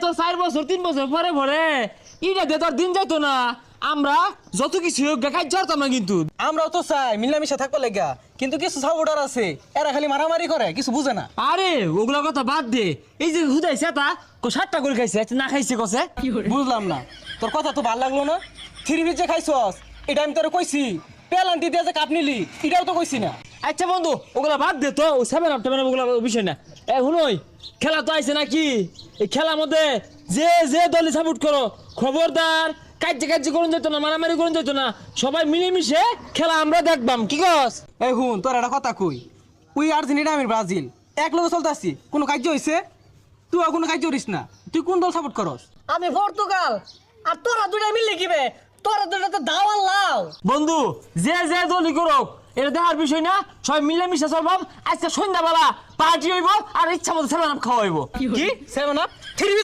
তো 4 বছর 3 বছর পরে পরে ইটা দে তোর দিন যাইতো না আমরা যত কিছু হোক কাজ করতাম না কিন্তু আমরাও তো চাই মিলামিশা থাকবো লেগা, কিন্তু কিছু সাপোর্টার আছে এরা খালি মারামারি করে, কিছু বুঝে না। আরে ওগুলা কথা বাদ দে, এই যে হুদাইছে তা 7টা করে খাইছে না খাইছে কসে বুঝলাম না, তোর কথা তো ভালো লাগলো না। থ্রি পিস যে খাইছস এটা আমি তোরে কইছি, পেলান্টি দিয়ে যে কাপ নিলি এটাও তো কইছি না। আচ্ছা বন্ধু ওগুলা বাদ দে তো, 7 আপ ওগুলা বিষয় না। শুনই খেলা তো আইছে নাকি, এই খেলার মধ্যে যে যে দলে সাপোর্ট করো খবরদার কাজ করুন যেত না, মারামারি করুন যেত না, সবাই মিলেমিশে খেলা আমরা দেখবাম, কি কস? এই হুন তোর একটা কথা কই, তুই আর্জেন্টিনা আমি ব্রাজিল এক লগে চলতে আসছি, কোনো কার্য হয়েছে? তুই কোনো কার্য করিস না, তুই কোন দল সাপোর্ট করস? আমি পর্তুগাল, আর তোরা দুটা মিললে কিবে? তোরা দুটা তো দাওয়াল লাও। বন্ধু যে যে দলই করুক এটা দেখার বিষয় না, সবাই মিলেমিশে চলবাম। আজকে সন্ধ্যাবেলা পার্টি হইব আর ইচ্ছা মতো 7 আপ খাওয়া হইব। কি 7 আপ? থ্রি